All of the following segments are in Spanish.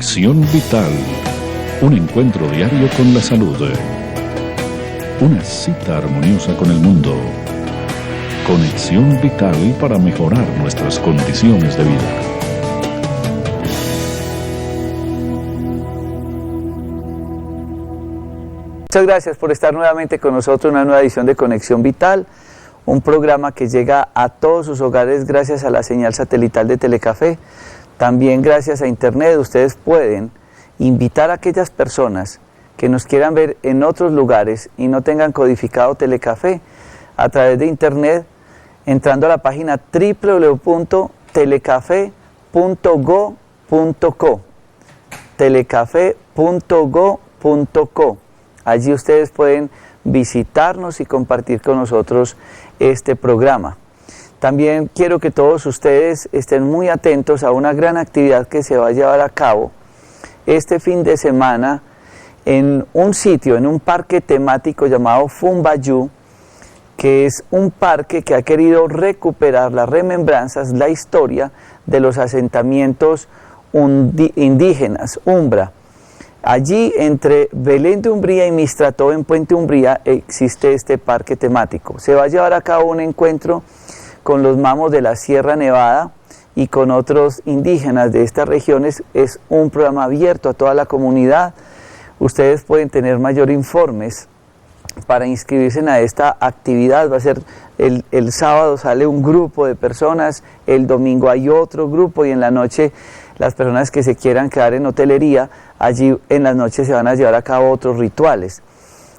Conexión Vital, un encuentro diario con la salud. Una cita armoniosa con el mundo. Conexión Vital para mejorar nuestras condiciones de vida. Muchas gracias por estar nuevamente con nosotros en una nueva edición de Conexión Vital, un programa que llega a todos sus hogares gracias a la señal satelital de Telecafé. También gracias a Internet ustedes pueden invitar a aquellas personas que nos quieran ver en otros lugares y no tengan codificado Telecafé a través de Internet, entrando a la página www.telecafé.go.co, telecafé.go.co. Allí ustedes pueden visitarnos y compartir con nosotros este programa. También quiero que todos ustedes estén muy atentos a una gran actividad que se va a llevar a cabo este fin de semana en un sitio, en un parque temático llamado Fumbayú, que es un parque que ha querido recuperar las remembranzas, la historia de los asentamientos indígenas, Umbra. Allí, entre Belén de Umbría y Mistrató, en Puente Umbría, existe este parque temático. Se va a llevar a cabo un encuentro con los mamos de la Sierra Nevada y con otros indígenas de estas regiones. Es un programa abierto a toda la comunidad. Ustedes pueden tener mayor informes para inscribirse a esta actividad. Va a ser el sábado sale un grupo de personas, el domingo hay otro grupo y en la noche las personas que se quieran quedar en hotelería, allí en las noches se van a llevar a cabo otros rituales.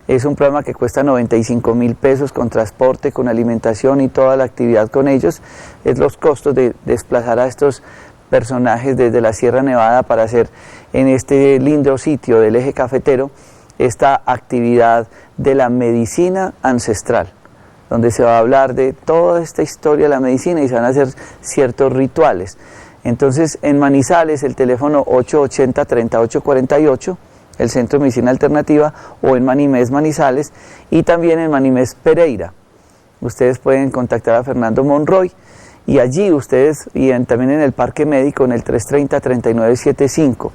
Es un programa que cuesta 95.000 pesos con transporte, con alimentación y toda la actividad con ellos. Es los costos de desplazar a estos personajes desde la Sierra Nevada para hacer en este lindo sitio del eje cafetero esta actividad de la medicina ancestral, donde se va a hablar de toda esta historia de la medicina y se van a hacer ciertos rituales. Entonces, en Manizales, el teléfono 880-3848, el Centro de Medicina Alternativa, o en Manimés Manizales, y también en Manimés Pereira. Ustedes pueden contactar a Fernando Monroy, y allí ustedes, también en el Parque Médico, en el 330-3975,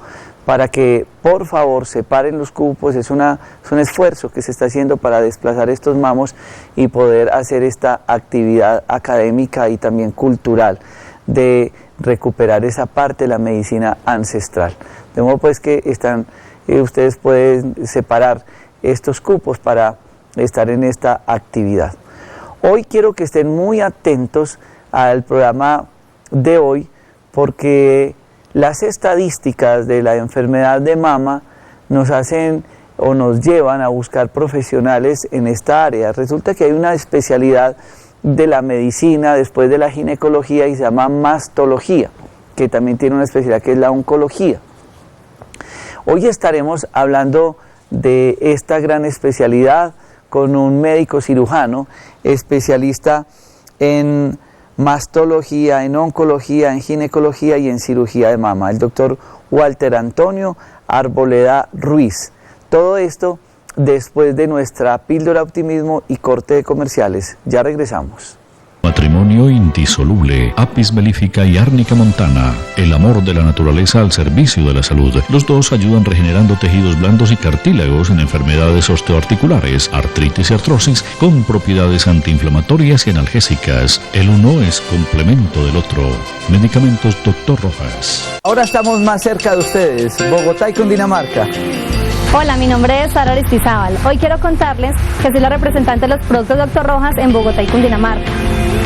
para que por favor separen los cupos. Es un esfuerzo que se está haciendo para desplazar estos mamos y poder hacer esta actividad académica y también cultural de recuperar esa parte de la medicina ancestral. De modo pues que ustedes pueden separar estos cupos para estar en esta actividad. Hoy quiero que estén muy atentos al programa de hoy, porque las estadísticas de la enfermedad de mama nos hacen o nos llevan a buscar profesionales en esta área. Resulta que hay una especialidad de la medicina después de la ginecología y se llama mastología, que también tiene una especialidad que es la oncología. Hoy estaremos hablando de esta gran especialidad con un médico cirujano especialista en mastología, en oncología, en ginecología y en cirugía de mama, el doctor Walter Antonio Arboleda Ruiz. Todo esto después de nuestra píldora optimismo y corte de comerciales. Ya regresamos. Matrimonio indisoluble, Apis melífica y árnica montana, el amor de la naturaleza al servicio de la salud. Los dos ayudan regenerando tejidos blandos y cartílagos en enfermedades osteoarticulares, artritis y artrosis, con propiedades antiinflamatorias y analgésicas. El uno es complemento del otro. Medicamentos Dr. Rojas. Ahora estamos más cerca de ustedes, Bogotá y Cundinamarca. Hola, mi nombre es Sara Aristizábal. Hoy quiero contarles que soy la representante de los productos Dr. Rojas en Bogotá y Cundinamarca.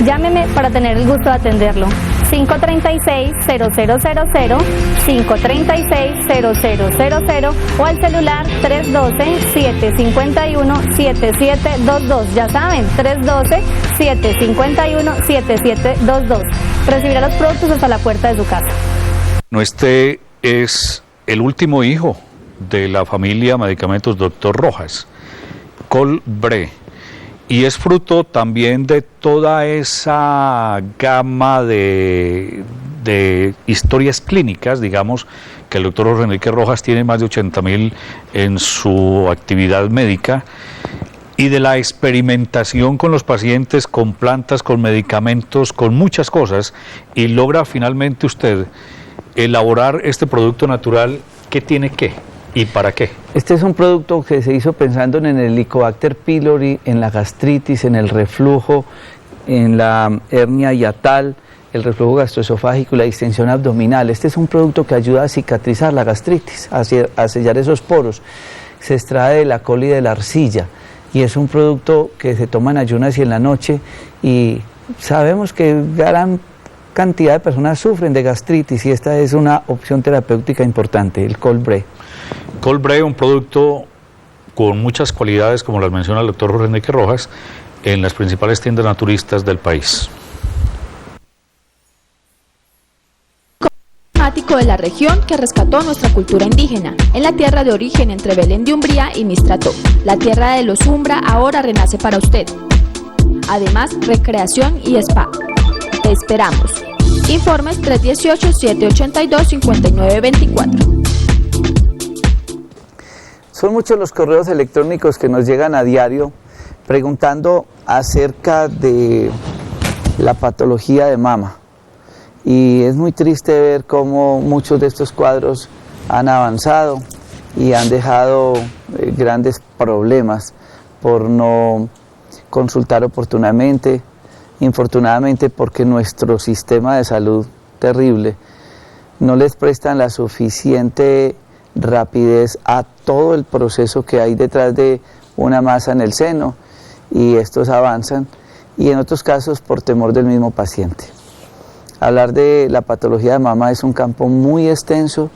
Llámeme para tener el gusto de atenderlo. 536-0000, 536-0000 o al celular 312-751-7722. Ya saben, 312-751-7722. Recibirá los productos hasta la puerta de su casa. Este es el último hijo de la familia Medicamentos Dr. Rojas, Colbre, y es fruto también de toda esa gama de historias clínicas, digamos, que el doctor Jorge Enrique Rojas tiene más de 80.000 en su actividad médica, y de la experimentación con los pacientes, con plantas, con medicamentos, con muchas cosas, y logra finalmente usted elaborar este producto natural ¿Qué tiene qué y para qué? Este es un producto que se hizo pensando en el Helicobacter pylori, en la gastritis, en el reflujo, en la hernia hiatal, el reflujo gastroesofágico y la distensión abdominal. Este es un producto que ayuda a cicatrizar la gastritis, a sellar esos poros. Se extrae de la col y de la arcilla y es un producto que se toma en ayunas y en la noche, y sabemos que gran cantidad de personas sufren de gastritis y esta es una opción terapéutica importante, el Colbre. Colbre, un producto con muchas cualidades, como las menciona el doctor Jorge Enrique Rojas, en las principales tiendas naturistas del país. De la región que rescató nuestra cultura indígena, en la tierra de origen entre Belén de Umbría y Mistrató. La tierra de los Umbra ahora renace para usted. Además, recreación y spa. Te esperamos. Informes 318-782-5924. Son muchos los correos electrónicos que nos llegan a diario preguntando acerca de la patología de mama. Y es muy triste ver cómo muchos de estos cuadros han avanzado y han dejado grandes problemas por no consultar oportunamente, infortunadamente porque nuestro sistema de salud terrible no les prestan la suficiente rapidez a todo el proceso que hay detrás de una masa en el seno, y estos avanzan, y en otros casos por temor del mismo paciente. Hablar de la patología de mama es un campo muy extenso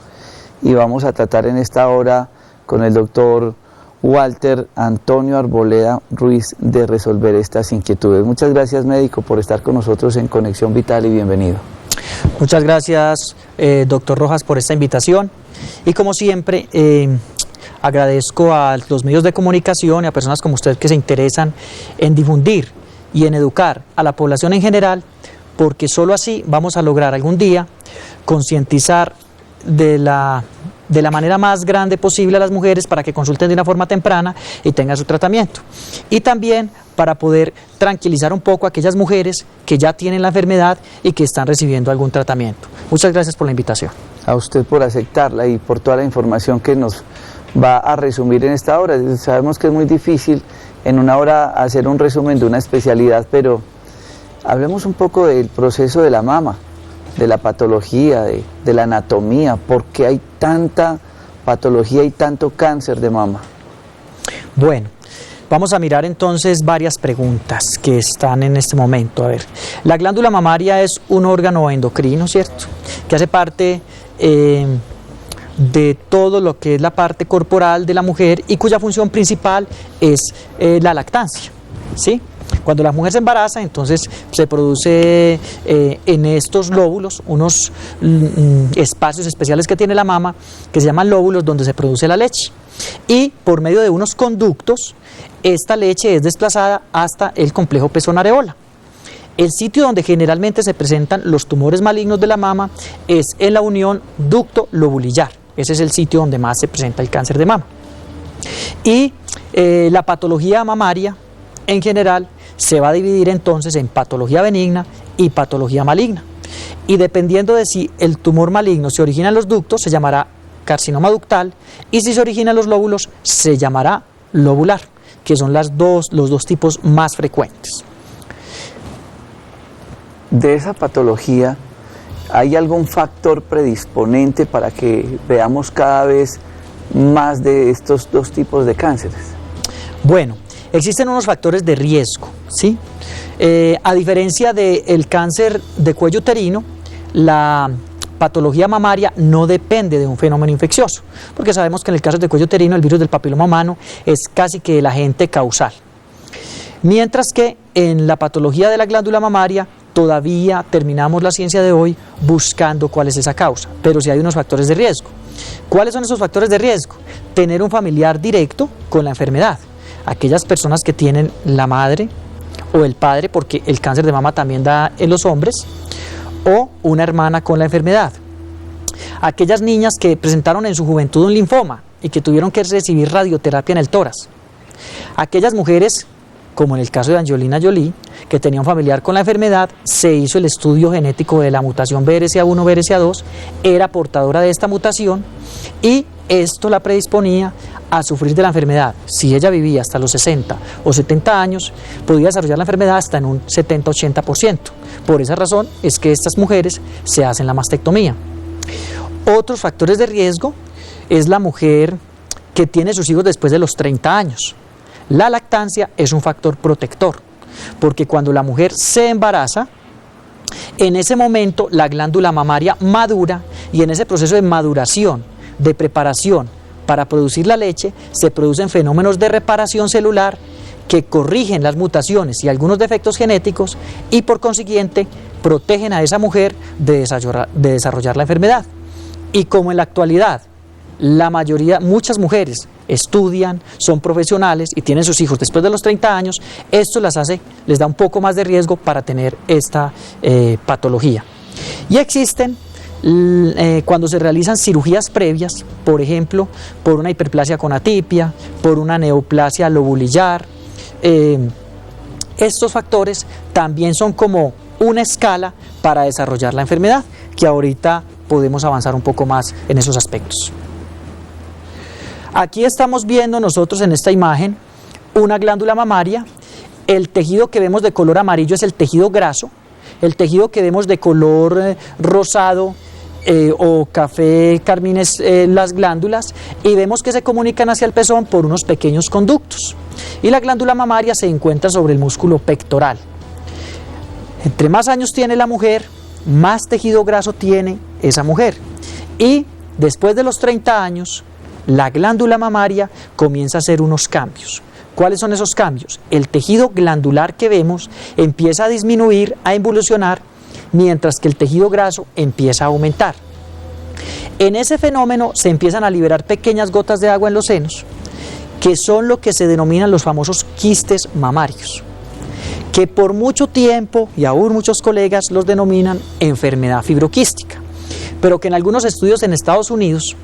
y vamos a tratar en esta hora con el doctor Walter Antonio Arboleda Ruiz de resolver estas inquietudes. Muchas gracias, médico, por estar con nosotros en Conexión Vital y bienvenido. Muchas gracias, doctor Rojas, por esta invitación, y como siempre agradezco a los medios de comunicación y a personas como usted que se interesan en difundir y en educar a la población en general, porque solo así vamos a lograr algún día concientizar de la manera más grande posible a las mujeres para que consulten de una forma temprana y tengan su tratamiento. Y también para poder tranquilizar un poco a aquellas mujeres que ya tienen la enfermedad y que están recibiendo algún tratamiento. Muchas gracias por la invitación. A usted por aceptarla y por toda la información que nos va a resumir en esta hora. Sabemos que es muy difícil en una hora hacer un resumen de una especialidad, pero hablemos un poco del proceso de la mama, de la patología, de la anatomía. ¿Por qué hay tanta patología y tanto cáncer de mama? Bueno, vamos a mirar entonces varias preguntas que están en este momento. A ver, la glándula mamaria es un órgano endocrino, ¿cierto?, que hace parte de todo lo que es la parte corporal de la mujer y cuya función principal es la lactancia, ¿sí? Cuando la mujer se embaraza, entonces se produce en estos lóbulos unos espacios especiales que tiene la mama, que se llaman lóbulos, donde se produce la leche. Y por medio de unos conductos, esta leche es desplazada hasta el complejo pezón-areola. El sitio donde generalmente se presentan los tumores malignos de la mama es en la unión ducto-lobulillar. Ese es el sitio donde más se presenta el cáncer de mama. Y la patología mamaria, en general, se va a dividir entonces en patología benigna y patología maligna. Y dependiendo de si el tumor maligno se origina en los ductos, se llamará carcinoma ductal, y si se origina en los lóbulos, se llamará lobular, que son los dos tipos más frecuentes. De esa patología, ¿hay algún factor predisponente para que veamos cada vez más de estos dos tipos de cánceres? Bueno, existen unos factores de riesgo, ¿sí? A diferencia del cáncer de cuello uterino, la patología mamaria no depende de un fenómeno infeccioso, porque sabemos que en el cáncer de cuello uterino el virus del papiloma humano es casi que el agente causal. Mientras que en la patología de la glándula mamaria todavía terminamos la ciencia de hoy buscando cuál es esa causa, pero sí hay unos factores de riesgo. ¿Cuáles son esos factores de riesgo? Tener un familiar directo con la enfermedad. Aquellas personas que tienen la madre o el padre, porque el cáncer de mama también da en los hombres, o una hermana con la enfermedad. Aquellas niñas que presentaron en su juventud un linfoma y que tuvieron que recibir radioterapia en el tórax. Aquellas mujeres, como en el caso de Angelina Jolie, que tenía un familiar con la enfermedad, se hizo el estudio genético de la mutación BRCA1, BRCA2, era portadora de esta mutación y esto la predisponía a sufrir de la enfermedad. Si ella vivía hasta los 60 o 70 años, podía desarrollar la enfermedad hasta en un 70-80%. Por esa razón es que estas mujeres se hacen la mastectomía. Otros factores de riesgo es la mujer que tiene sus hijos después de los 30 años. La lactancia es un factor protector, porque cuando la mujer se embaraza, en ese momento la glándula mamaria madura y en ese proceso de maduración, de preparación para producir la leche, se producen fenómenos de reparación celular que corrigen las mutaciones y algunos defectos genéticos y por consiguiente protegen a esa mujer de desarrollar la enfermedad. Y como en la actualidad muchas mujeres estudian, son profesionales y tienen sus hijos después de los 30 años, esto les da un poco más de riesgo para tener esta patología. Y existen, cuando se realizan cirugías previas, por ejemplo, por una hiperplasia con atipia, por una neoplasia lobulillar, estos factores también son como una escala para desarrollar la enfermedad, que ahorita podemos avanzar un poco más en esos aspectos. Aquí estamos viendo nosotros en esta imagen una glándula mamaria. El tejido que vemos de color amarillo es el tejido graso. El tejido que vemos de color rosado o café carmín es las glándulas, y vemos que se comunican hacia el pezón por unos pequeños conductos. Y la glándula mamaria se encuentra sobre el músculo pectoral. Entre más años tiene la mujer, más tejido graso tiene esa mujer. Y después de los 30 años, la glándula mamaria comienza a hacer unos cambios. ¿Cuáles son esos cambios? El tejido glandular que vemos empieza a disminuir, a involucionar, mientras que el tejido graso empieza a aumentar. En ese fenómeno se empiezan a liberar pequeñas gotas de agua en los senos, que son lo que se denominan los famosos quistes mamarios, que por mucho tiempo, y aún muchos colegas los denominan enfermedad fibroquística, pero que en algunos estudios en Estados Unidos,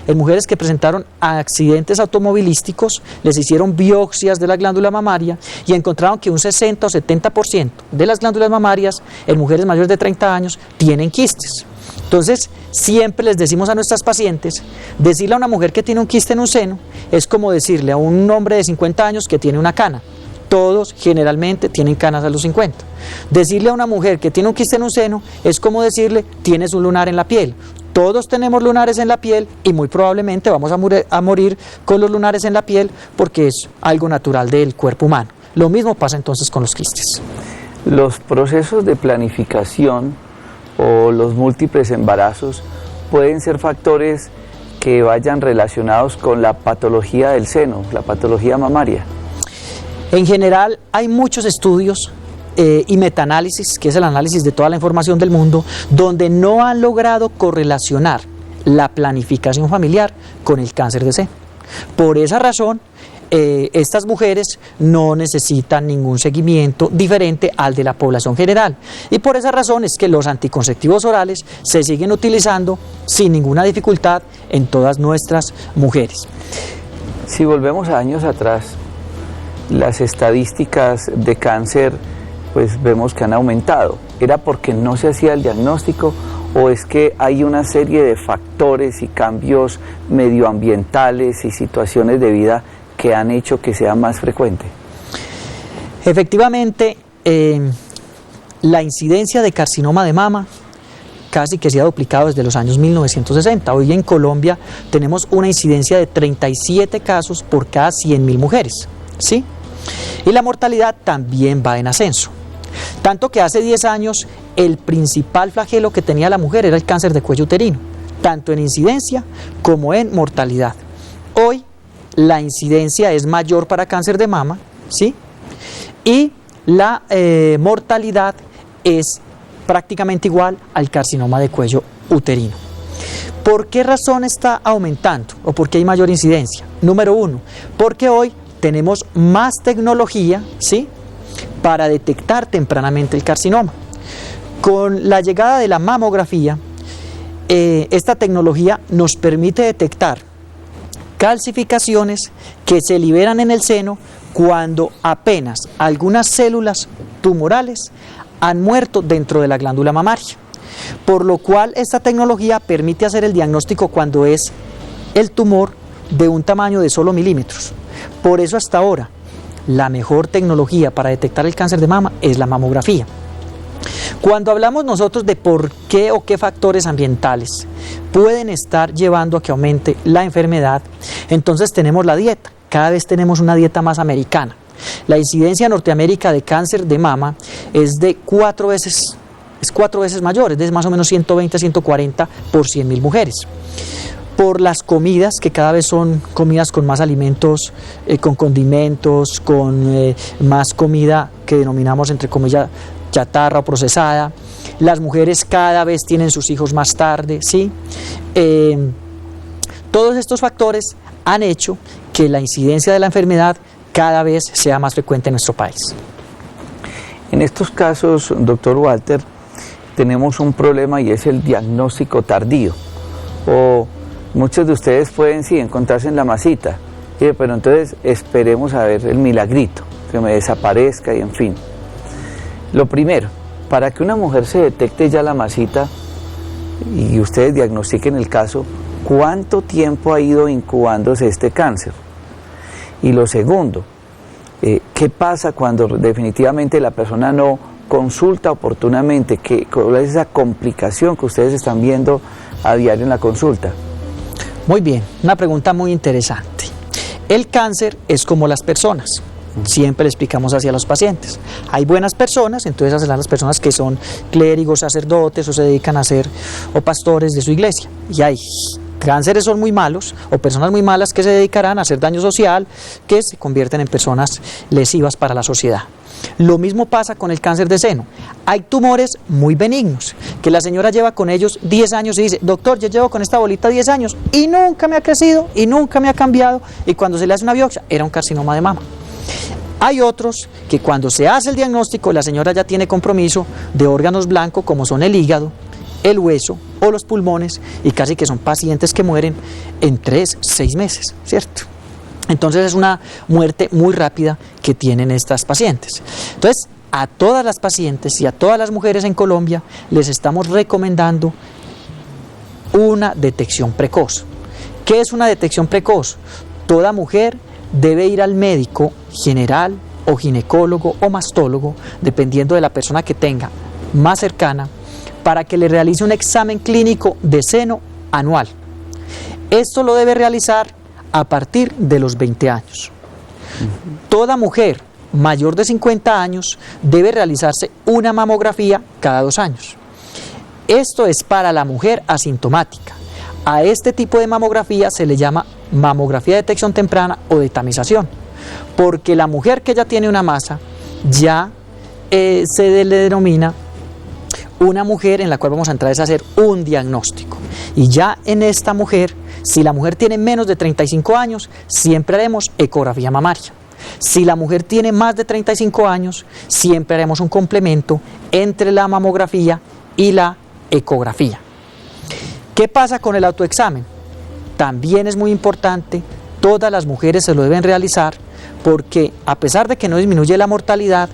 en mujeres que presentaron accidentes automovilísticos, les hicieron biopsias de la glándula mamaria y encontraron que un 60 o 70% de las glándulas mamarias en mujeres mayores de 30 años tienen quistes. Entonces, siempre les decimos a nuestras pacientes, decirle a una mujer que tiene un quiste en un seno es como decirle a un hombre de 50 años que tiene una cana. Todos generalmente tienen canas a los 50. Decirle a una mujer que tiene un quiste en un seno es como decirle, tienes un lunar en la piel. Todos tenemos lunares en la piel y muy probablemente vamos a morir con los lunares en la piel porque es algo natural del cuerpo humano. Lo mismo pasa entonces con los quistes. Los procesos de planificación o los múltiples embarazos pueden ser factores que vayan relacionados con la patología del seno, la patología mamaria. En general hay muchos estudios y metaanálisis, que es el análisis de toda la información del mundo, donde no han logrado correlacionar la planificación familiar con el cáncer de seno. Por esa razón, estas mujeres no necesitan ningún seguimiento diferente al de la población general. Y por esa razón es que los anticonceptivos orales se siguen utilizando sin ninguna dificultad en todas nuestras mujeres. Si volvemos a años atrás, las estadísticas de cáncer pues vemos que han aumentado. ¿Era porque no se hacía el diagnóstico o es que hay una serie de factores y cambios medioambientales y situaciones de vida que han hecho que sea más frecuente? Efectivamente, la incidencia de carcinoma de mama casi que se ha duplicado desde los años 1960. Hoy en Colombia tenemos una incidencia de 37 casos por cada 100.000 mujeres, ¿sí? Y la mortalidad también va en ascenso. Tanto que hace 10 años el principal flagelo que tenía la mujer era el cáncer de cuello uterino, tanto en incidencia como en mortalidad. Hoy la incidencia es mayor para cáncer de mama, ¿sí? Y la mortalidad es prácticamente igual al carcinoma de cuello uterino. ¿Por qué razón está aumentando o por qué hay mayor incidencia? Número uno, porque hoy tenemos más tecnología, ¿sí?, para detectar tempranamente el carcinoma. Con la llegada de la mamografía, esta tecnología nos permite detectar calcificaciones que se liberan en el seno cuando apenas algunas células tumorales han muerto dentro de la glándula mamaria. Por lo cual esta tecnología permite hacer el diagnóstico cuando es el tumor de un tamaño de solo milímetros. Por eso hasta ahora la mejor tecnología para detectar el cáncer de mama es la mamografía. Cuando hablamos nosotros de por qué o qué factores ambientales pueden estar llevando a que aumente la enfermedad, entonces tenemos la dieta. Cada vez tenemos una dieta más americana. La incidencia en Norteamérica de cáncer de mama es de 4 veces mayor, es de más o menos 120 a 140 por 100.000 mujeres. Por las comidas, que cada vez son comidas con más alimentos, con condimentos, con más comida que denominamos entre comillas chatarra o procesada. Las mujeres cada vez tienen sus hijos más tarde, ¿sí? Todos estos factores han hecho que la incidencia de la enfermedad cada vez sea más frecuente en nuestro país. En estos casos, doctor Walter, tenemos un problema y es el diagnóstico tardío. O muchos de ustedes pueden sí encontrarse en la masita, pero entonces esperemos a ver el milagrito, que me desaparezca y en fin. Lo primero, para que una mujer se detecte ya la masita y ustedes diagnostiquen el caso, ¿cuánto tiempo ha ido incubándose este cáncer? Y lo segundo, ¿qué pasa cuando definitivamente la persona no consulta oportunamente? ¿Cuál es esa complicación que ustedes están viendo a diario en la consulta? Muy bien, una pregunta muy interesante. El cáncer es como las personas. Siempre le explicamos así a los pacientes. Hay buenas personas, entonces esas son las personas que son clérigos, sacerdotes o se dedican a ser o pastores de su iglesia. Y hay cánceres son muy malos o personas muy malas que se dedicarán a hacer daño social, que se convierten en personas lesivas para la sociedad. Lo mismo pasa con el cáncer de seno. Hay tumores muy benignos, que la señora lleva con ellos 10 años y dice, doctor, yo llevo con esta bolita 10 años y nunca me ha crecido y nunca me ha cambiado, y cuando se le hace una biopsia era un carcinoma de mama. Hay otros que cuando se hace el diagnóstico la señora ya tiene compromiso de órganos blancos como son el hígado, el hueso o los pulmones, y casi que son pacientes que mueren en 3-6 meses, ¿cierto? Entonces es una muerte muy rápida que tienen estas pacientes. Entonces a todas las pacientes y a todas las mujeres en Colombia les estamos recomendando una detección precoz. ¿Qué es una detección precoz? Toda mujer debe ir al médico general o ginecólogo o mastólogo, dependiendo de la persona que tenga más cercana, para que le realice un examen clínico de seno anual. Esto lo debe realizar a partir de los 20 años. Toda mujer mayor de 50 años debe realizarse una mamografía cada 2 años. Esto es para la mujer asintomática. A este tipo de mamografía se le llama mamografía de detección temprana o de tamización, porque la mujer que ya tiene una masa ya se le denomina una mujer en la cual vamos a entrar a hacer un diagnóstico. Y ya en esta mujer, si la mujer tiene menos de 35 años, siempre haremos ecografía mamaria. Si la mujer tiene más de 35 años, siempre haremos un complemento entre la mamografía y la ecografía. ¿Qué pasa con el autoexamen? También es muy importante, todas las mujeres se lo deben realizar, porque a pesar de que no disminuye la mortalidad,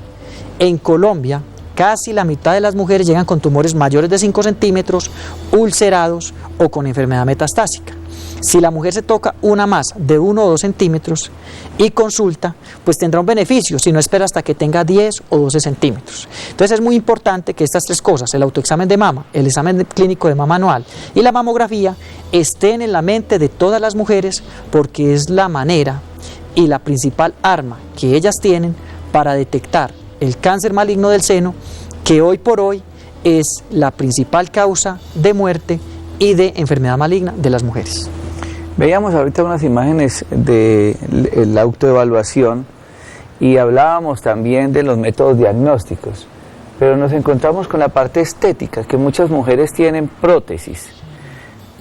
en Colombia casi la mitad de las mujeres llegan con tumores mayores de 5 centímetros, ulcerados o con enfermedad metastásica. Si la mujer se toca una masa de 1 o 2 centímetros y consulta, pues tendrá un beneficio, si no espera hasta que tenga 10 o 12 centímetros. Entonces es muy importante que estas 3 cosas, el autoexamen de mama, el examen clínico de mama anual y la mamografía, estén en la mente de todas las mujeres, porque es la manera y la principal arma que ellas tienen para detectar el cáncer maligno del seno, que hoy por hoy es la principal causa de muerte y de enfermedad maligna de las mujeres. Veíamos ahorita unas imágenes de la autoevaluación y hablábamos también de los métodos diagnósticos, pero nos encontramos con la parte estética, que muchas mujeres tienen prótesis.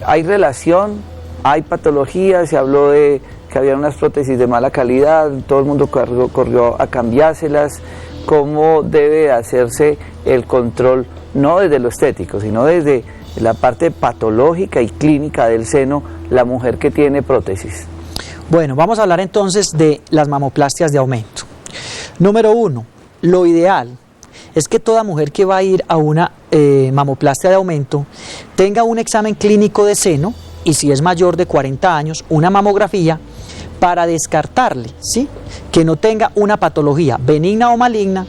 ¿Hay relación? ¿Hay patología? Se habló de que había unas prótesis de mala calidad, todo el mundo corrió a cambiárselas. ¿Cómo debe hacerse el control, no desde lo estético, sino desde la parte patológica y clínica del seno, la mujer que tiene prótesis? Bueno, vamos a hablar entonces de las mamoplastias de aumento. Número 1, lo ideal es que toda mujer que va a ir a una mamoplastia de aumento tenga un examen clínico de seno y si es mayor de 40 años, una mamografía para descartarle, ¿sí?, que no tenga una patología benigna o maligna,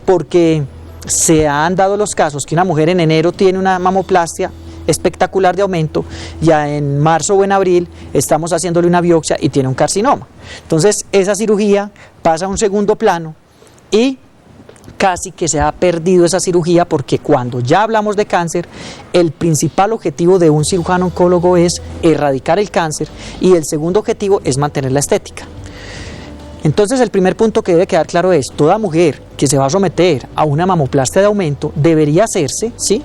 porque se han dado los casos que una mujer en enero tiene una mamoplastia espectacular de aumento, ya en marzo o en abril estamos haciéndole una biopsia y tiene un carcinoma. Entonces esa cirugía pasa a un segundo plano y casi que se ha perdido esa cirugía, porque cuando ya hablamos de cáncer, el principal objetivo de un cirujano oncólogo es erradicar el cáncer y el segundo objetivo es mantener la estética. Entonces el primer punto que debe quedar claro es: toda mujer que se va a someter a una mamoplastia de aumento debería hacerse, ¿sí?,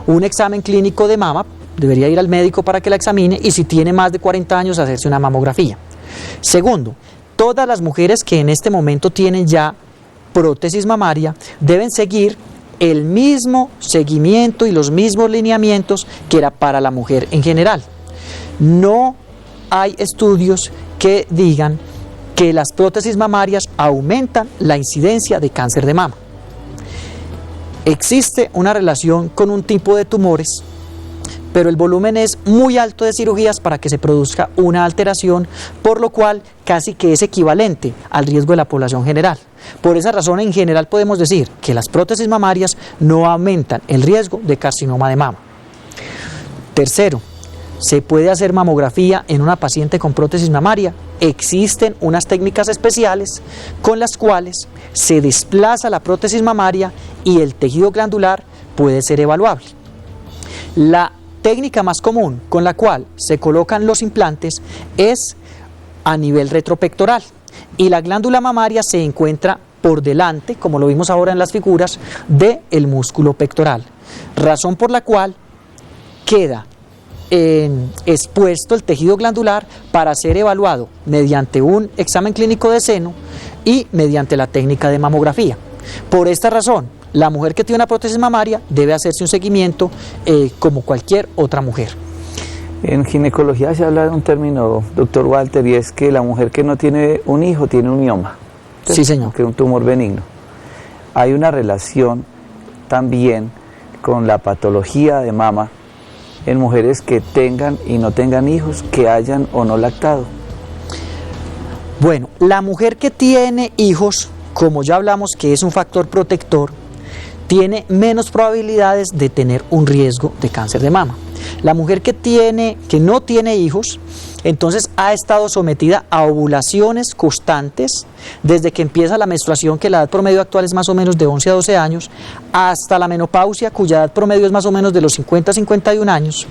un examen clínico de mama, debería ir al médico para que la examine, y si tiene más de 40 años hacerse una mamografía. Segundo, todas las mujeres que en este momento tienen ya prótesis mamaria deben seguir el mismo seguimiento y los mismos lineamientos que era para la mujer en general. No hay estudios que digan que las prótesis mamarias aumentan la incidencia de cáncer de mama. Existe una relación con un tipo de tumores, pero el volumen es muy alto de cirugías para que se produzca una alteración, por lo cual casi que es equivalente al riesgo de la población general. Por esa razón, en general podemos decir que las prótesis mamarias no aumentan el riesgo de carcinoma de mama. Tercero, ¿se puede hacer mamografía en una paciente con prótesis mamaria? Existen unas técnicas especiales con las cuales se desplaza la prótesis mamaria y el tejido glandular puede ser evaluable. La técnica más común con la cual se colocan los implantes es a nivel retropectoral, y la glándula mamaria se encuentra por delante, como lo vimos ahora en las figuras, del músculo pectoral, razón por la cual queda expuesto el tejido glandular para ser evaluado mediante un examen clínico de seno y mediante la técnica de mamografía. Por esta razón, la mujer que tiene una prótesis mamaria debe hacerse un seguimiento como cualquier otra mujer. En ginecología se habla de un término, doctor Walter, y es que la mujer que no tiene un hijo tiene un mioma. Sí, señor. Que es un tumor benigno. Hay una relación también con la patología de mama en mujeres que tengan y no tengan hijos, que hayan o no lactado. Bueno, la mujer que tiene hijos, como ya hablamos que es un factor protector, tiene menos probabilidades de tener un riesgo de cáncer de mama. La mujer que no tiene hijos, entonces ha estado sometida a ovulaciones constantes desde que empieza la menstruación, que la edad promedio actual es más o menos de 11 a 12 años, hasta la menopausia, cuya edad promedio es más o menos de los 50 a 51 años,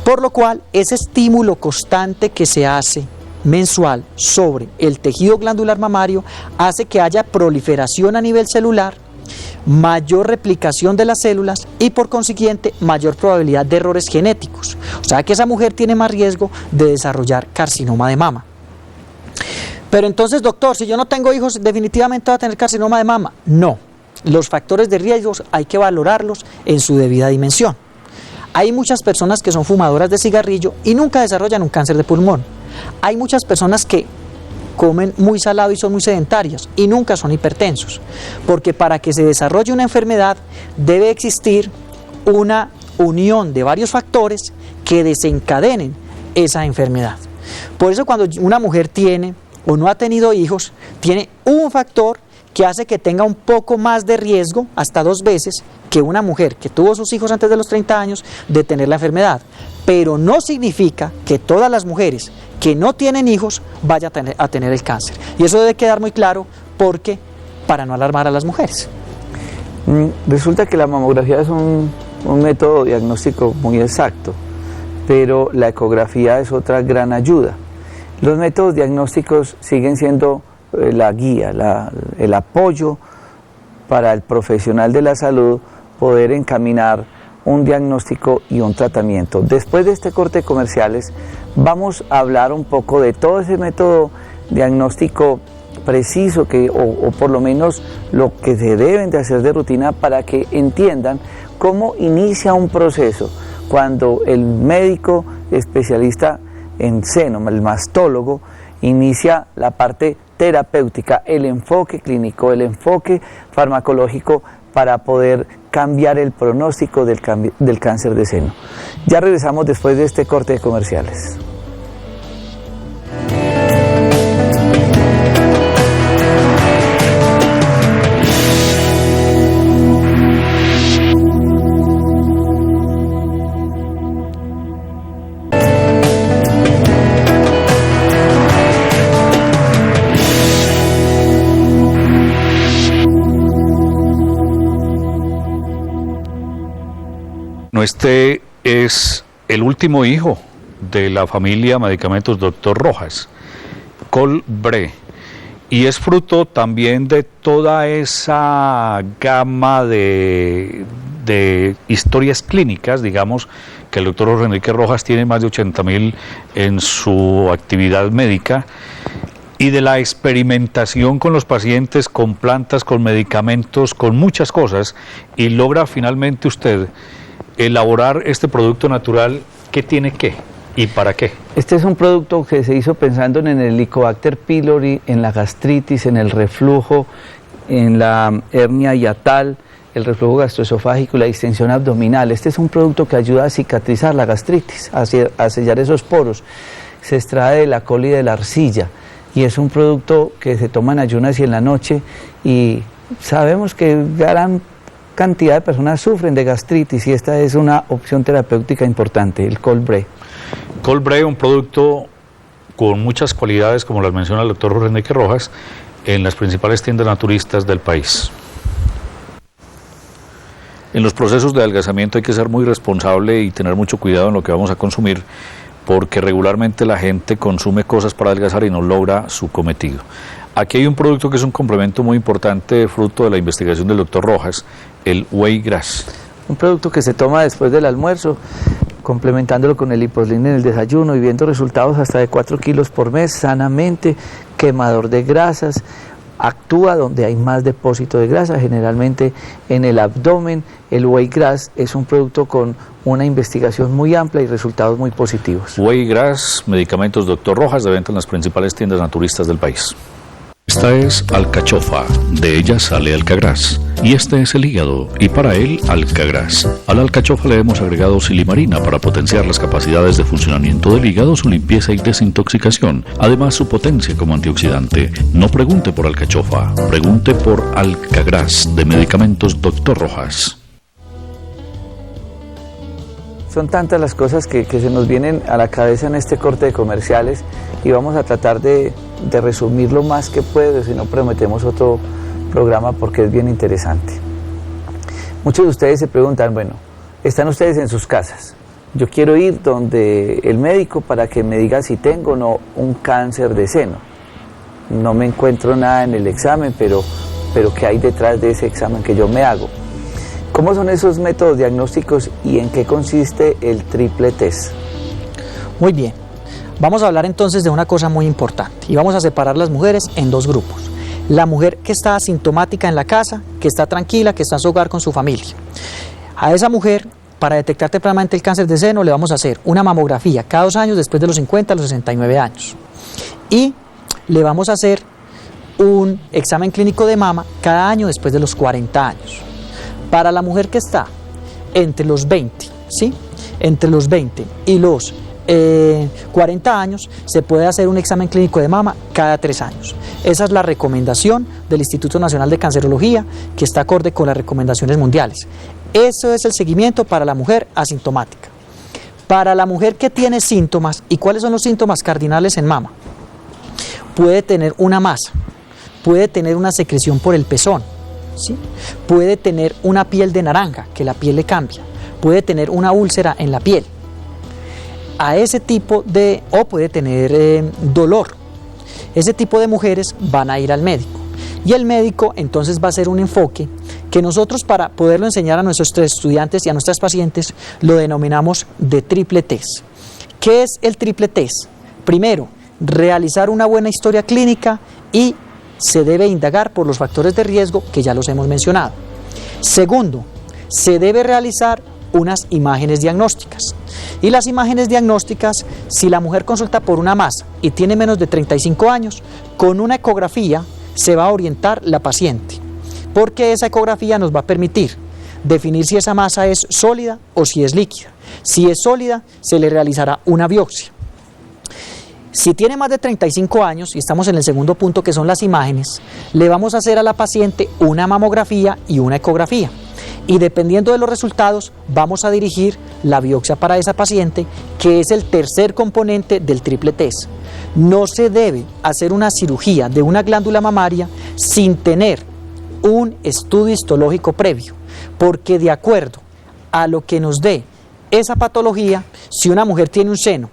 por lo cual ese estímulo constante que se hace mensual sobre el tejido glandular mamario hace que haya proliferación a nivel celular, mayor replicación de las células y por consiguiente mayor probabilidad de errores genéticos. O sea que esa mujer tiene más riesgo de desarrollar carcinoma de mama. Pero entonces, doctor, si yo no tengo hijos, ¿definitivamente va a tener carcinoma de mama? No. Los factores de riesgo hay que valorarlos en su debida dimensión. Hay muchas personas que son fumadoras de cigarrillo y nunca desarrollan un cáncer de pulmón. Hay muchas personas que comen muy salado y son muy sedentarios y nunca son hipertensos, porque para que se desarrolle una enfermedad debe existir una unión de varios factores que desencadenen esa enfermedad. Por eso cuando una mujer tiene o no ha tenido hijos, tiene un factor que hace que tenga un poco más de riesgo, hasta 2 veces, que una mujer que tuvo sus hijos antes de los 30 años de tener la enfermedad. Pero no significa que todas las mujeres que no tienen hijos vayan a tener el cáncer. Y eso debe quedar muy claro, porque para no alarmar a las mujeres. Resulta que la mamografía es un método diagnóstico muy exacto, pero la ecografía es otra gran ayuda. Los métodos diagnósticos siguen siendo la guía, el apoyo para el profesional de la salud poder encaminar un diagnóstico y un tratamiento. Después de este corte de comerciales vamos a hablar un poco de todo ese método diagnóstico preciso o por lo menos lo que se deben de hacer de rutina para que entiendan cómo inicia un proceso cuando el médico especialista en seno, el mastólogo, inicia la parte terapéutica, el enfoque clínico, el enfoque farmacológico para poder cambiar el pronóstico del cáncer de seno. Ya regresamos después de este corte de comerciales. Este es el último hijo de la familia Medicamentos Dr. Rojas, Col Bre, y es fruto también de toda esa gama de historias clínicas, digamos, que el doctor Jorge Enrique Rojas tiene más de 80.000 en su actividad médica, y de la experimentación con los pacientes, con plantas, con medicamentos, con muchas cosas, y logra finalmente usted elaborar este producto natural que tiene qué y para qué. Este es un producto que se hizo pensando en el Helicobacter pylori, en la gastritis, en el reflujo, en la hernia hiatal, el reflujo gastroesofágico y la distensión abdominal. Este es un producto que ayuda a cicatrizar la gastritis, a sellar esos poros. Se extrae de la col y de la arcilla y es un producto que se toma en ayunas y en la noche, y sabemos que gran cantidad de personas sufren de gastritis y esta es una opción terapéutica importante, el Col Bre. Col Bre, un producto con muchas cualidades, como las menciona el doctor Jorge Enrique Rojas, en las principales tiendas naturistas del país. En los procesos de adelgazamiento hay que ser muy responsable y tener mucho cuidado en lo que vamos a consumir, porque regularmente la gente consume cosas para adelgazar y no logra su cometido. Aquí hay un producto que es un complemento muy importante, fruto de la investigación del doctor Rojas, el Whey Grass. Un producto que se toma después del almuerzo, complementándolo con el Liposlin en el desayuno y viendo resultados hasta de 4 kilos por mes, sanamente, quemador de grasas, actúa donde hay más depósito de grasa, generalmente en el abdomen. El Whey Grass es un producto con una investigación muy amplia y resultados muy positivos. Whey Grass, medicamentos Dr. Rojas, de venta en las principales tiendas naturistas del país. Esta es alcachofa, de ella sale alcagras, y este es el hígado, y para él alcagras. A la alcachofa le hemos agregado silimarina para potenciar las capacidades de funcionamiento del hígado, su limpieza y desintoxicación, además su potencia como antioxidante. No pregunte por alcachofa, pregunte por alcagras, de medicamentos Dr. Rojas. Son tantas las cosas que se nos vienen a la cabeza en este corte de comerciales y vamos a tratar de resumir lo más que puedo, si no prometemos otro programa porque es bien interesante. Muchos de ustedes se preguntan, bueno, están ustedes en sus casas, yo quiero ir donde el médico para que me diga si tengo o no un cáncer de seno. No me encuentro nada en el examen, pero ¿qué hay detrás de ese examen que yo me hago? ¿Cómo son esos métodos diagnósticos y en qué consiste el triple test? Muy bien, vamos a hablar entonces de una cosa muy importante y vamos a separar las mujeres en dos grupos. La mujer que está asintomática en la casa, que está tranquila, que está en su hogar con su familia. A esa mujer, para detectar tempranamente el cáncer de seno, le vamos a hacer una mamografía cada 2 años después de los 50 a los 69 años. Y le vamos a hacer un examen clínico de mama cada año después de los 40 años. Para la mujer que está entre los 20, ¿sí? Entre los 20 y los 40 años, se puede hacer un examen clínico de mama cada 3 años. Esa es la recomendación del Instituto Nacional de Cancerología, que está acorde con las recomendaciones mundiales. Eso es el seguimiento para la mujer asintomática. Para la mujer que tiene síntomas, ¿y cuáles son los síntomas cardinales en mama? Puede tener una masa, puede tener una secreción por el pezón, ¿sí? Puede tener una piel de naranja, que la piel le cambia, puede tener una úlcera en la piel, a ese tipo de, o puede tener dolor. Ese tipo de mujeres van a ir al médico y el médico entonces va a hacer un enfoque que nosotros, para poderlo enseñar a nuestros estudiantes y a nuestras pacientes, lo denominamos de triple test. ¿Qué es el triple test? Primero, realizar una buena historia clínica y se debe indagar por los factores de riesgo que ya los hemos mencionado. Segundo, se debe realizar unas imágenes diagnósticas. Y las imágenes diagnósticas, si la mujer consulta por una masa y tiene menos de 35 años, con una ecografía se va a orientar la paciente, porque esa ecografía nos va a permitir definir si esa masa es sólida o si es líquida. Si es sólida, se le realizará una biopsia. Si tiene más de 35 años, y estamos en el segundo punto que son las imágenes, le vamos a hacer a la paciente una mamografía y una ecografía. Y dependiendo de los resultados, vamos a dirigir la biopsia para esa paciente, que es el tercer componente del triple test. No se debe hacer una cirugía de una glándula mamaria sin tener un estudio histológico previo, porque de acuerdo a lo que nos dé esa patología, si una mujer tiene un seno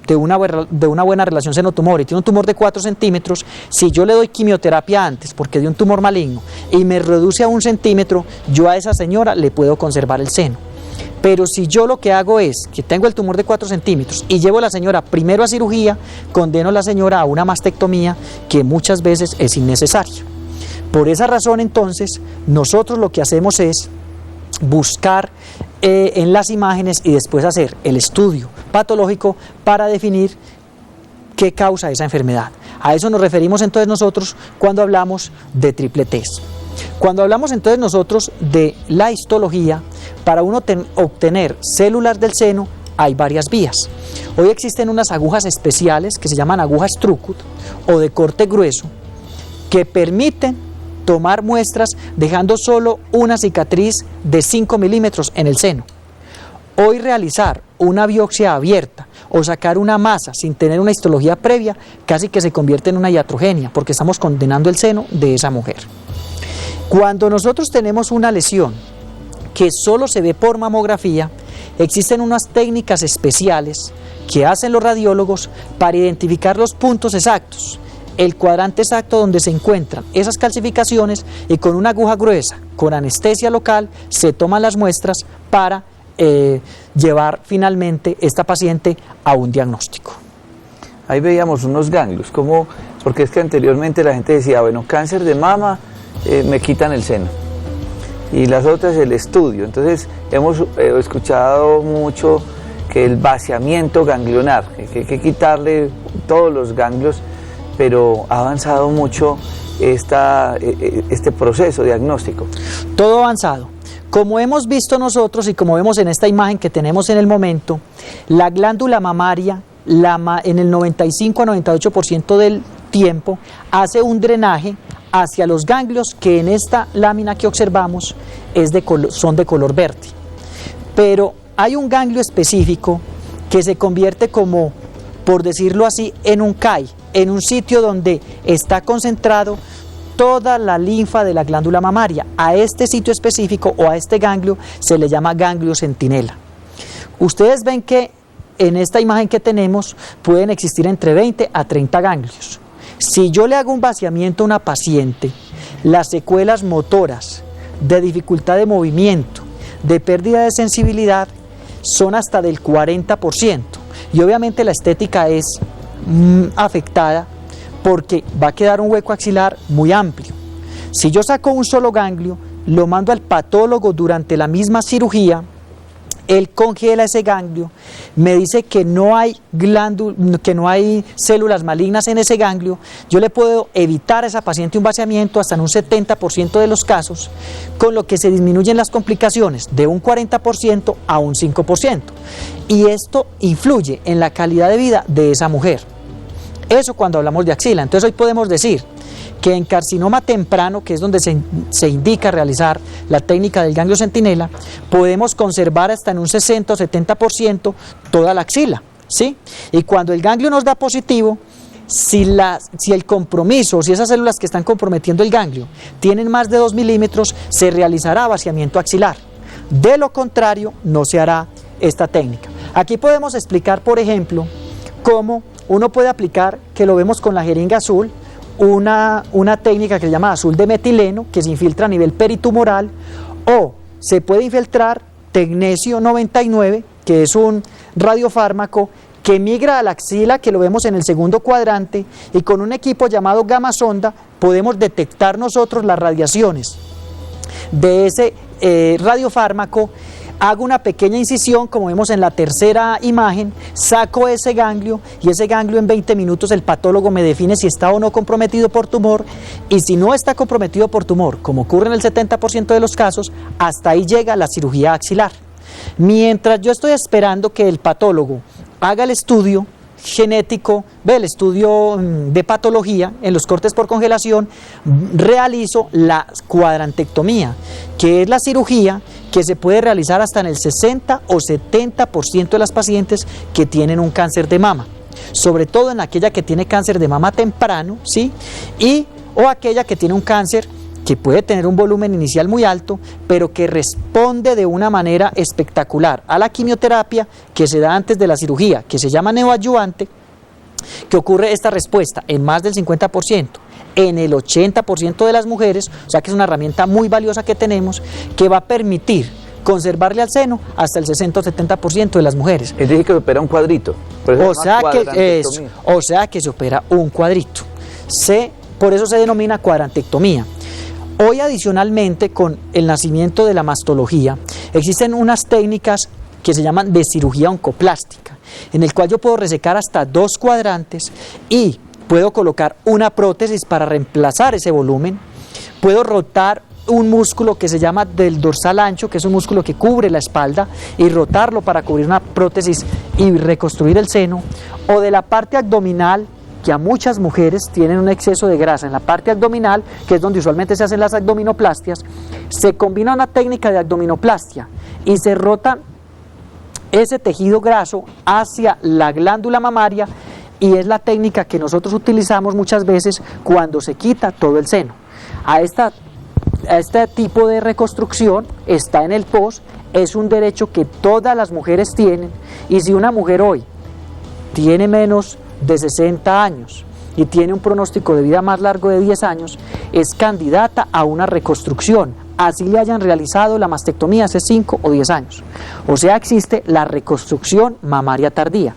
de una buena relación seno-tumor y tiene un tumor de 4 centímetros, si yo le doy quimioterapia antes porque de un tumor maligno y me reduce a 1 centímetro, yo a esa señora le puedo conservar el seno. Pero si yo lo que hago es que tengo el tumor de 4 centímetros y llevo a la señora primero a cirugía, condeno a la señora a una mastectomía que muchas veces es innecesaria. Por esa razón, entonces, nosotros lo que hacemos es buscar en las imágenes y después hacer el estudio patológico para definir qué causa esa enfermedad. A eso nos referimos entonces nosotros cuando hablamos de triple test. Cuando hablamos entonces nosotros de la histología, para uno obtener células del seno hay varias vías. Hoy existen unas agujas especiales que se llaman agujas Trucut o de corte grueso, que permiten tomar muestras dejando solo una cicatriz de 5 milímetros en el seno. Hoy realizar una biopsia abierta o sacar una masa sin tener una histología previa casi que se convierte en una iatrogenia, porque estamos condenando el seno de esa mujer. Cuando nosotros tenemos una lesión que solo se ve por mamografía, existen unas técnicas especiales que hacen los radiólogos para identificar los puntos exactos, el cuadrante exacto donde se encuentran esas calcificaciones, y con una aguja gruesa, con anestesia local, se toman las muestras para llevar finalmente esta paciente a un diagnóstico. Ahí veíamos unos ganglios, porque es que anteriormente la gente decía, bueno, cáncer de mama, me quitan el seno, y las otras el estudio. Entonces hemos escuchado mucho que el vaciamiento ganglionar, que hay que quitarle todos los ganglios, pero ha avanzado mucho este proceso diagnóstico. Todo avanzado. Como hemos visto nosotros y como vemos en esta imagen que tenemos en el momento, la glándula mamaria en el 95 a 98% del tiempo hace un drenaje hacia los ganglios que en esta lámina que observamos son de color verde. Pero hay un ganglio específico que se convierte como, por decirlo así, en un CAI, en un sitio donde está concentrado toda la linfa de la glándula mamaria. A este sitio específico o a este ganglio se le llama ganglio centinela. Ustedes ven que en esta imagen que tenemos pueden existir entre 20 a 30 ganglios. Si yo le hago un vaciamiento a una paciente, las secuelas motoras, de dificultad de movimiento, de pérdida de sensibilidad, son hasta del 40%. Y obviamente la estética es afectada porque va a quedar un hueco axilar muy amplio. Si yo saco un solo ganglio, lo mando al patólogo durante la misma cirugía, él congela ese ganglio, me dice que no hay células malignas en ese ganglio, yo le puedo evitar a esa paciente un vaciamiento hasta en un 70% de los casos, con lo que se disminuyen las complicaciones de un 40% a un 5%. Y esto influye en la calidad de vida de esa mujer. Eso cuando hablamos de axila. Entonces hoy podemos decir que en carcinoma temprano, que es donde se indica realizar la técnica del ganglio centinela, podemos conservar hasta en un 60 o 70% toda la axila, ¿sí? Y cuando el ganglio nos da positivo, si el compromiso, si esas células que están comprometiendo el ganglio tienen más de 2 milímetros, se realizará vaciamiento axilar. De lo contrario, no se hará esta técnica. Aquí podemos explicar, por ejemplo, cómo uno puede aplicar, que lo vemos con la jeringa azul, una técnica que se llama azul de metileno, que se infiltra a nivel peritumoral, o se puede infiltrar tecnesio 99, que es un radiofármaco que migra a la axila, que lo vemos en el segundo cuadrante, y con un equipo llamado gamma sonda podemos detectar nosotros las radiaciones de ese radiofármaco hago una pequeña incisión, como vemos en la tercera imagen, saco ese ganglio y ese ganglio en 20 minutos el patólogo me define si está o no comprometido por tumor, y si no está comprometido por tumor, como ocurre en el 70% de los casos, hasta ahí llega la cirugía axilar. Mientras yo estoy esperando que el patólogo haga el estudio genético, el estudio de patología en los cortes por congelación, realizo la cuadrantectomía, que es la cirugía que se puede realizar hasta en el 60 o 70% de las pacientes que tienen un cáncer de mama, sobre todo en aquella que tiene cáncer de mama temprano, ¿sí? O aquella que tiene un cáncer que puede tener un volumen inicial muy alto, pero que responde de una manera espectacular a la quimioterapia que se da antes de la cirugía, que se llama neoadyuvante, que ocurre esta respuesta en más del 50%, en el 80% de las mujeres, o sea que es una herramienta muy valiosa que tenemos, que va a permitir conservarle al seno hasta el 60 o 70% de las mujeres. Es decir, que se opera un cuadrito. O sea que se opera un cuadrito. Por eso se denomina cuadrantectomía. Hoy, adicionalmente, con el nacimiento de la mastología, existen unas técnicas que se llaman de cirugía oncoplástica, en el cual yo puedo resecar hasta 2 cuadrantes y puedo colocar una prótesis para reemplazar ese volumen, puedo rotar un músculo que se llama del dorsal ancho, que es un músculo que cubre la espalda, y rotarlo para cubrir una prótesis y reconstruir el seno, o de la parte abdominal, que a muchas mujeres tienen un exceso de grasa en la parte abdominal, que es donde usualmente se hacen las abdominoplastias, se combina una técnica de abdominoplastia y se rota ese tejido graso hacia la glándula mamaria, y es la técnica que nosotros utilizamos muchas veces cuando se quita todo el seno. A este tipo de reconstrucción está en el POS, es un derecho que todas las mujeres tienen, y si una mujer hoy tiene menos de 60 años y tiene un pronóstico de vida más largo de 10 años, es candidata a una reconstrucción, así le hayan realizado la mastectomía hace 5 o 10 años. O sea, existe la reconstrucción mamaria tardía.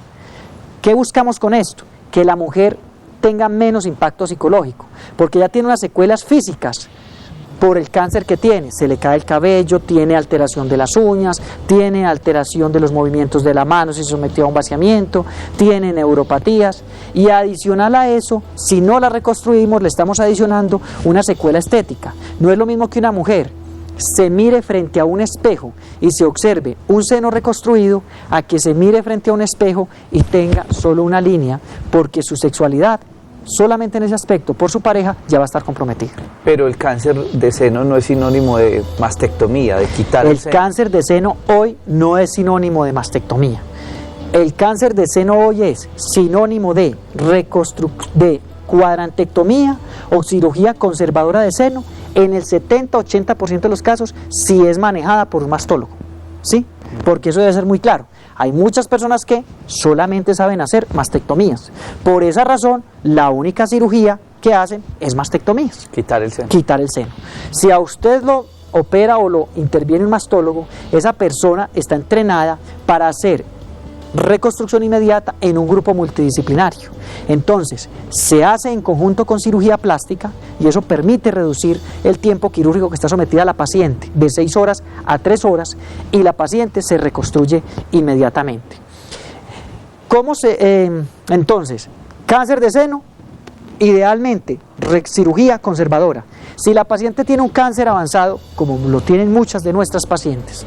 ¿Qué buscamos con esto? Que la mujer tenga menos impacto psicológico, porque ya tiene unas secuelas físicas por el cáncer que tiene. Se le cae el cabello, tiene alteración de las uñas, tiene alteración de los movimientos de la mano, se sometió a un vaciamiento, tiene neuropatías, y adicional a eso, si no la reconstruimos, le estamos adicionando una secuela estética. No es lo mismo que una mujer se mire frente a un espejo y se observe un seno reconstruido, a que se mire frente a un espejo y tenga solo una línea, porque su sexualidad solamente en ese aspecto por su pareja ya va a estar comprometida. Pero el cáncer de seno no es sinónimo de mastectomía, de quitar el seno. El cáncer de seno hoy no es sinónimo de mastectomía. El cáncer de seno hoy es sinónimo de cuadrantectomía o cirugía conservadora de seno en el 70-80% de los casos, si es manejada por un mastólogo, ¿sí? Porque eso debe ser muy claro. Hay muchas personas que solamente saben hacer mastectomías. Por esa razón, la única cirugía que hacen es mastectomías. Quitar el seno. Quitar el seno. Si a usted lo opera o lo interviene un mastólogo, esa persona está entrenada para hacer reconstrucción inmediata en un grupo multidisciplinario. Entonces, se hace en conjunto con cirugía plástica, y eso permite reducir el tiempo quirúrgico que está sometida la paciente de 6 horas a 3 horas, y la paciente se reconstruye inmediatamente. Entonces, cáncer de seno, idealmente cirugía conservadora. Si la paciente tiene un cáncer avanzado, como lo tienen muchas de nuestras pacientes,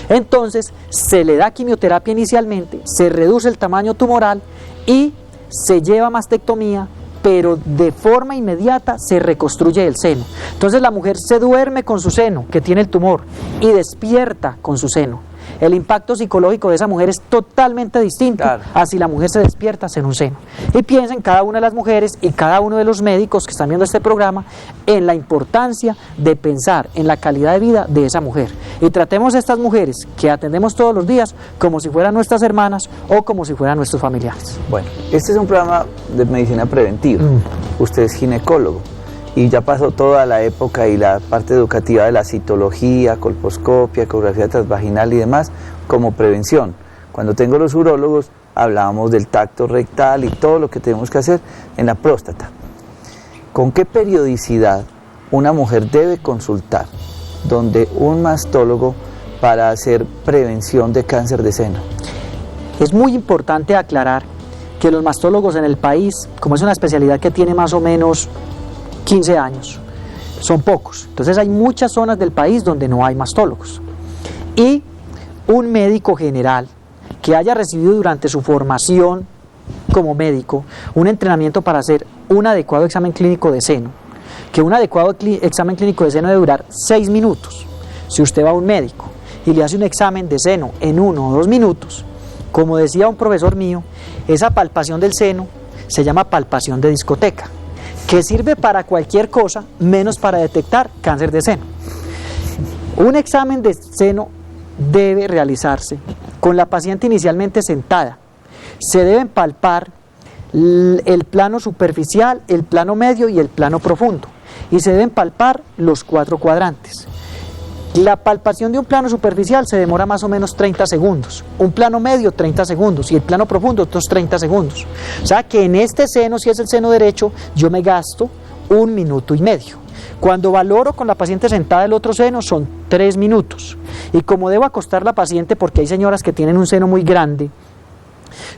entonces se le da quimioterapia inicialmente, se reduce el tamaño tumoral y se lleva mastectomía, pero de forma inmediata se reconstruye el seno. Entonces la mujer se duerme con su seno, que tiene el tumor, y despierta con su seno. El impacto psicológico de esa mujer es totalmente distinto a si la mujer se despierta en un seno. Y piensen cada una de las mujeres y cada uno de los médicos que están viendo este programa en la importancia de pensar en la calidad de vida de esa mujer. Y tratemos a estas mujeres que atendemos todos los días como si fueran nuestras hermanas o como si fueran nuestros familiares. Bueno, este es un programa de medicina preventiva. Usted es ginecólogo y ya pasó toda la época y la parte educativa de la citología, colposcopia, ecografía transvaginal y demás como prevención. Cuando tengo los urólogos hablábamos del tacto rectal y todo lo que tenemos que hacer en la próstata. ¿Con qué periodicidad una mujer debe consultar donde un mastólogo para hacer prevención de cáncer de seno? Es muy importante aclarar que los mastólogos en el país, como es una especialidad que tiene más o menos 15 años, son pocos. Entonces hay muchas zonas del país donde no hay mastólogos. Y un médico general que haya recibido durante su formación como médico un entrenamiento para hacer un adecuado examen clínico de seno, que un adecuado examen clínico de seno debe durar 6 minutos. Si usted va a un médico y le hace un examen de seno en 1 o 2 minutos, como decía un profesor mío, esa palpación del seno se llama palpación de discoteca, que sirve para cualquier cosa menos para detectar cáncer de seno. Un examen de seno debe realizarse con la paciente inicialmente sentada. Se deben palpar el plano superficial, el plano medio y el plano profundo, y se deben palpar los 4 cuadrantes. La palpación de un plano superficial se demora más o menos 30 segundos, un plano medio 30 segundos y el plano profundo otros 30 segundos. O sea que en este seno, si es el seno derecho, yo me gasto 1 minuto y medio. Cuando valoro con la paciente sentada el otro seno son 3 minutos. Y como debo acostar la paciente, porque hay señoras que tienen un seno muy grande,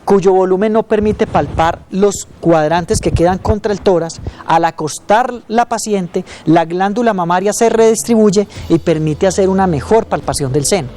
cuyo volumen no permite palpar los cuadrantes que quedan contra el tórax, al acostar la paciente, la glándula mamaria se redistribuye y permite hacer una mejor palpación del seno.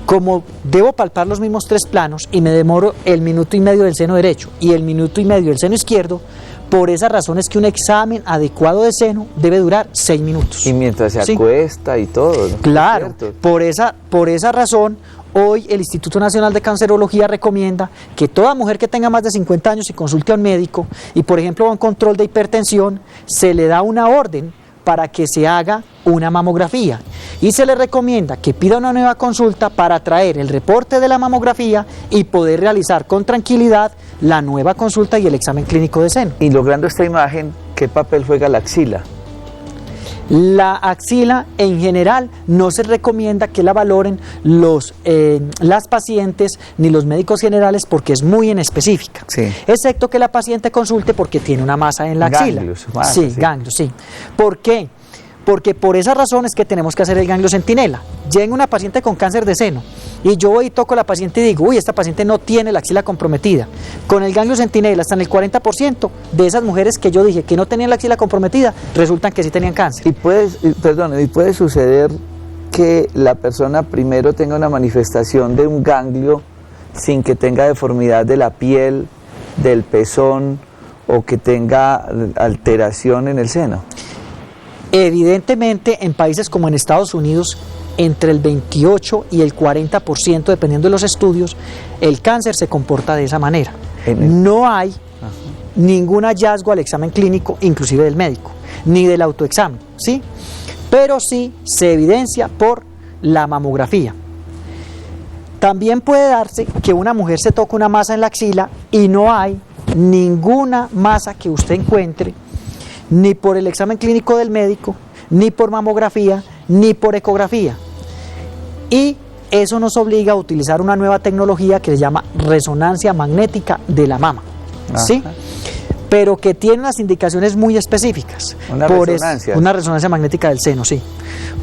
Como debo palpar los mismos 3 planos y me demoro el minuto y medio del seno derecho y el minuto y medio del seno izquierdo, por esa razón es que un examen adecuado de seno debe durar 6 minutos. Y mientras se acuesta y todo, ¿no? Claro, por esa razón, hoy el Instituto Nacional de Cancerología recomienda que toda mujer que tenga más de 50 años y consulte a un médico y por ejemplo va a un control de hipertensión, se le da una orden para que se haga una mamografía y se le recomienda que pida una nueva consulta para traer el reporte de la mamografía y poder realizar con tranquilidad la nueva consulta y el examen clínico de seno. Y logrando esta imagen, ¿qué papel juega la axila? La axila en general no se recomienda que la valoren las pacientes ni los médicos generales porque es muy inespecífica, sí. Excepto que la paciente consulte porque tiene una masa en la axila. Ganglios, ganglios, sí. ¿Por qué? Porque por esa razón es que tenemos que hacer el ganglio centinela. Llega una paciente con cáncer de seno y yo voy y toco a la paciente y digo, uy, esta paciente no tiene la axila comprometida. Con el ganglio centinela hasta en el 40% de esas mujeres que yo dije que no tenían la axila comprometida, resultan que sí tenían cáncer. Y puede suceder que la persona primero tenga una manifestación de un ganglio sin que tenga deformidad de la piel, del pezón o que tenga alteración en el seno. Evidentemente, en países como en Estados Unidos, entre el 28 y el 40%, dependiendo de los estudios, el cáncer se comporta de esa manera. No hay ningún hallazgo al examen clínico, inclusive del médico, ni del autoexamen, ¿sí? Pero sí se evidencia por la mamografía. También puede darse que una mujer se toque una masa en la axila y no hay ninguna masa que usted encuentre ni por el examen clínico del médico, ni por mamografía, ni por ecografía. Y eso nos obliga a utilizar una nueva tecnología que se llama resonancia magnética de la mama, ¿sí? Pero que tiene unas indicaciones muy específicas. Una resonancia magnética del seno, sí.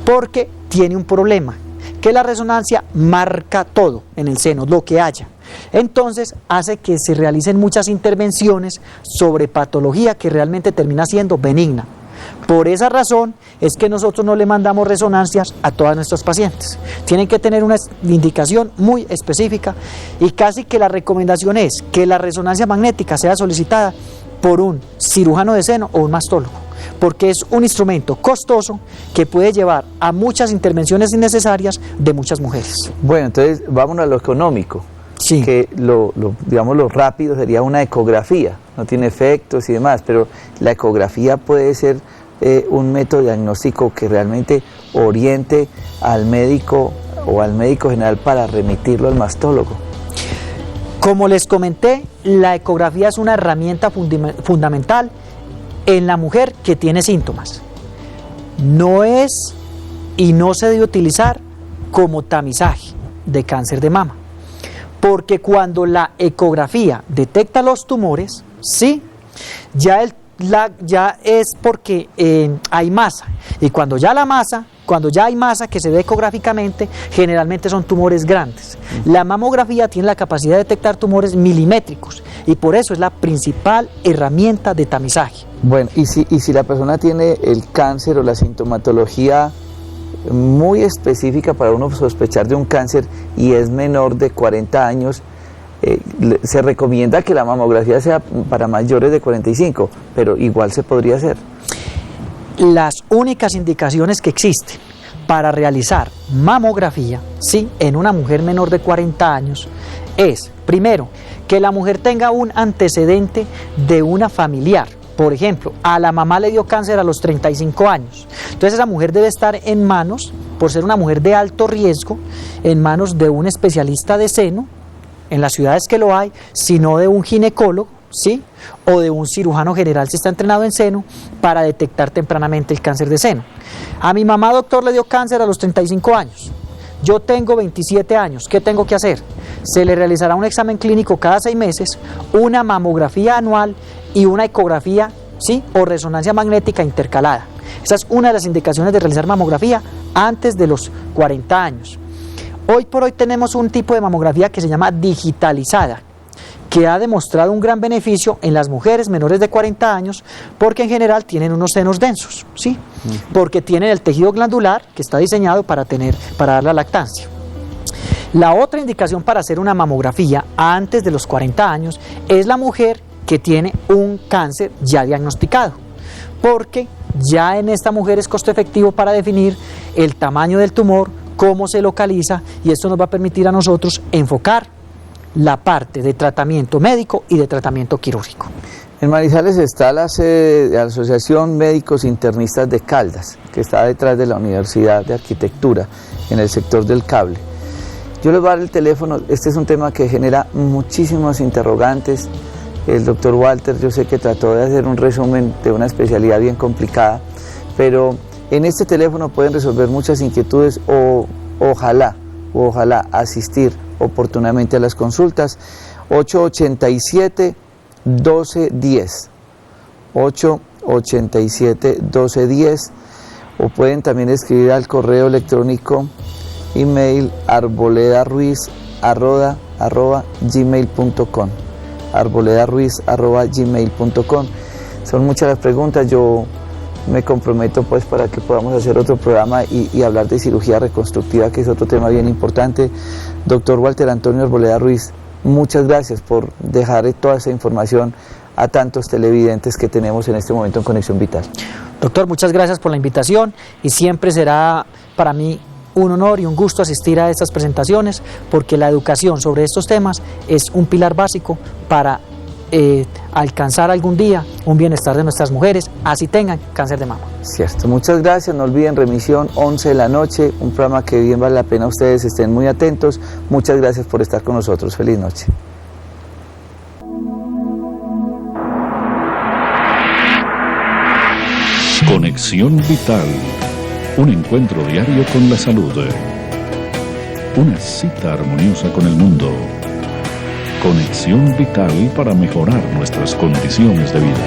Porque tiene un problema, que la resonancia marca todo en el seno, lo que haya. Entonces hace que se realicen muchas intervenciones sobre patología que realmente termina siendo benigna. Por esa razón es que nosotros no le mandamos resonancias a todas nuestras pacientes. Tienen que tener una indicación muy específica y casi que la recomendación es que la resonancia magnética sea solicitada por un cirujano de seno o un mastólogo, porque es un instrumento costoso que puede llevar a muchas intervenciones innecesarias de muchas mujeres. Bueno, entonces vámonos a lo económico. Sí. Que lo rápido sería una ecografía, no tiene efectos y demás, pero la ecografía puede ser un método diagnóstico que realmente oriente al médico o al médico general para remitirlo al mastólogo. Como les comenté, la ecografía es una herramienta fundamental en la mujer que tiene síntomas. No es y no se debe utilizar como tamizaje de cáncer de mama. Porque cuando la ecografía detecta los tumores, sí, ya el ya es porque hay masa, y cuando ya hay masa que se ve ecográficamente, generalmente son tumores grandes. La mamografía tiene la capacidad de detectar tumores milimétricos y por eso es la principal herramienta de tamizaje. Bueno, y si la persona tiene el cáncer o la sintomatología muy específica para uno sospechar de un cáncer y es menor de 40 años, se recomienda que la mamografía sea para mayores de 45, pero igual se podría hacer. Las únicas indicaciones que existen para realizar mamografía, sí, en una mujer menor de 40 años, es, primero, que la mujer tenga un antecedente de una familiar. Por ejemplo, a la mamá le dio cáncer a los 35 años. Entonces esa mujer debe estar en manos, por ser una mujer de alto riesgo, en manos de un especialista de seno, en las ciudades que lo hay, sino de un ginecólogo, ¿sí? O de un cirujano general si está entrenado en seno, para detectar tempranamente el cáncer de seno. A mi mamá, doctor, le dio cáncer a los 35 años. Yo tengo 27 años, ¿qué tengo que hacer? Se le realizará un examen clínico cada 6 meses, una mamografía anual y una ecografía, ¿sí? O resonancia magnética intercalada. Esa es una de las indicaciones de realizar mamografía antes de los 40 años. Hoy por hoy tenemos un tipo de mamografía que se llama digitalizada, que ha demostrado un gran beneficio en las mujeres menores de 40 años porque en general tienen unos senos densos, ¿sí? Porque tienen el tejido glandular que está diseñado para dar la lactancia. La otra indicación para hacer una mamografía antes de los 40 años es la mujer que tiene un cáncer ya diagnosticado, porque ya en esta mujer es costo efectivo para definir el tamaño del tumor, cómo se localiza, y esto nos va a permitir a nosotros enfocar la parte de tratamiento médico y de tratamiento quirúrgico. En Manizales está la sede de la Asociación Médicos Internistas de Caldas, que está detrás de la Universidad de Arquitectura, en el sector del cable. Yo les voy a dar el teléfono. Este es un tema que genera muchísimos interrogantes. El doctor Walter, yo sé que trató de hacer un resumen de una especialidad bien complicada, pero en este teléfono pueden resolver muchas inquietudes o ojalá asistir oportunamente a las consultas. 887-1210, 887-1210, o pueden también escribir al correo electrónico email arboledaruiz@gmail.com, arboledaruiz@gmail.com. Son muchas las preguntas. Yo me comprometo pues para que podamos hacer otro programa y hablar de cirugía reconstructiva, que es otro tema bien importante. Doctor Walter Antonio Arboleda Ruiz, muchas gracias por dejar toda esa información a tantos televidentes que tenemos en este momento en Conexión Vital. Doctor, muchas gracias por la invitación y siempre será para mí un honor y un gusto asistir a estas presentaciones, porque la educación sobre estos temas es un pilar básico para alcanzar algún día un bienestar de nuestras mujeres, así tengan cáncer de mama. Cierto, muchas gracias. No olviden Remisión 11 de la noche, un programa que bien vale la pena. Ustedes estén muy atentos. Muchas gracias por estar con nosotros. Feliz noche. Conexión Vital, un encuentro diario con la salud, una cita armoniosa con el mundo. Conexión Vital para mejorar nuestras condiciones de vida.